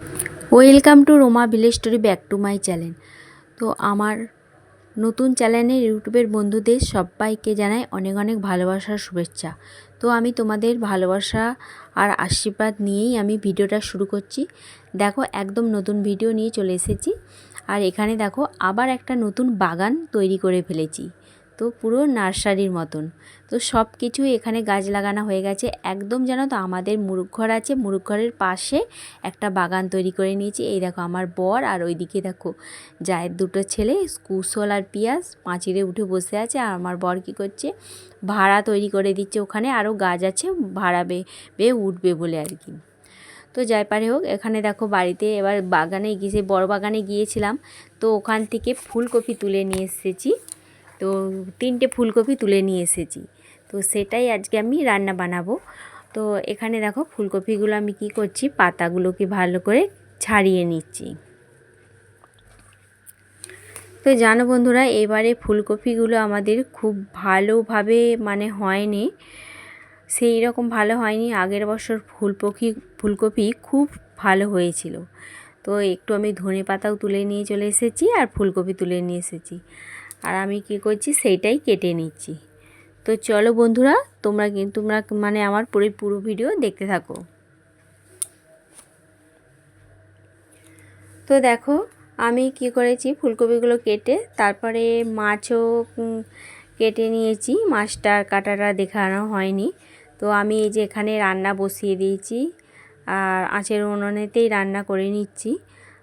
Welcome to Ruma village story, back to my channel. তো আমার নতুন চ্যানেলের ইউটিউবের বন্ধুদের সবাইকে জানাই অনেক অনেক ভালোবাসার শুভেচ্ছা। তো আমি তোমাদের ভালোবাসা আর আশীর্বাদ নিয়েই আমি ভিডিওটা শুরু করছি। দেখো, একদম নতুন ভিডিও নিয়ে চলে এসেছি। আর এখানে দেখো আবার একটা নতুন বাগান তৈরি করে ফেলেছি, তো পুরো নার্সারির মতন। তো সব কিছুই এখানে গাছ লাগানো হয়ে গেছে একদম। জানো তো, আমাদের মুরগ ঘর আছে, মুরগ ঘরের পাশে একটা বাগান তৈরি করে নিয়েছি। এই দেখো আমার বর, আর ওইদিকে দেখো জায়ের দুটো ছেলে কুশল আর পিয়াজ পাঁচিরে উঠে বসে আছে। আর আমার বর কী করছে, ভাড়া তৈরি করে দিচ্ছে। ওখানে আরও গাছ আছে, ভাড়া বেয়ে উঠবে বলে আর কি। তো যাই পারে হোক, এখানে দেখো বাড়িতে এবার বাগানে গিয়ে বড় বাগানে গিয়েছিলাম, তো ওখান থেকে ফুলকপি তুলে নিয়ে এসেছি। তো 3টে ফুলকপি তুলে নিয়ে এসেছি, তো সেটাই আজকে আমি রান্না বানাবো। তো এখানে দেখো ফুলকপিগুলো আমি কি করছি, পাতাগুলোকে ভালো করে ছাড়িয়ে নিচ্ছি। তো জানো বন্ধুরা, এবারে ফুলকপিগুলো আমাদের খুব ভালোভাবে হয়নি, সেই রকম ভালো হয়নি। আগের বছর ফুলকপি খুব ভালো হয়েছিল। তো একটু আমি ধনে পাতাও তুলে নিয়ে চলে এসেছি, আর ফুলকপি তুলে নিয়ে এসেছি। আর আমি কি করছি, সেইটাই কেটে নিচ্ছি। তো চলো বন্ধুরা, তোমরা আমার পুরো ভিডিও দেখতে থাকো। তো দেখো আমি কি করেছি, ফুলকপিগুলো কেটে তারপরে মাছও কেটে নিয়েছি। মাছটার কাটাটা দেখানো হয়নি। তো আমি এই যে এখানে রান্না বসিয়ে দিয়েছি, আর আঁচের উনুনেতেই রান্না করে নিচ্ছি।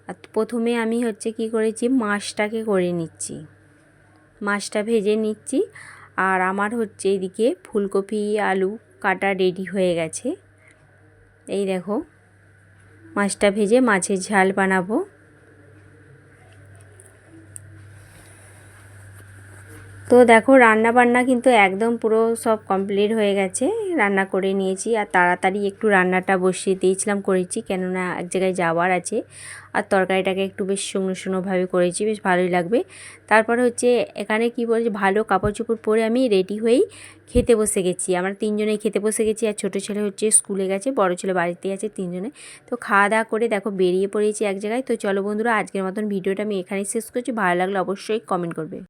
আর প্রথমে আমি কি করেছি, মাছটাকে করে নিচ্ছি, মাছটা ভেজে নিচ্ছি। আর আমার এদিকে ফুলকপি আলু কাটা রেডি হয়ে গেছে। এই দেখো, মাছটা ভেজে মাছের ঝাল বানাবো। তো দেখো রান্না বান্না কিন্তু একদম পুরো সব কমপ্লিট হয়ে গেছে, রান্না করে নিয়েছি। আর তাড়াতাড়ি একটু রান্নাটা বসিয়ে দিয়েছিলাম, করেছি কেননা এক জায়গায় যাওয়ার আছে। আর তরকারিটাকে একটু বেশ শুকনো শুকনোভাবে করেছি, বেশ ভালোই লাগবে। তারপরে এখানে কি বলছি, ভালো কাপড় চোপড় পরে আমি রেডি হয়েই খেতে বসে গেছি। আমরা 3জনেই খেতে বসে গেছি। আর ছোটো ছেলে স্কুলে গেছে, বড় ছেলে বাড়িতেই আছে, 3জনে। তো খাওয়া দাওয়া করে দেখো বেরিয়ে পড়েছি এক জায়গায়। তো চলো বন্ধুরা, আজকের মতন ভিডিওটা আমি এখানেই শেষ করছি। ভালো লাগলে অবশ্যই কমেন্ট করবে।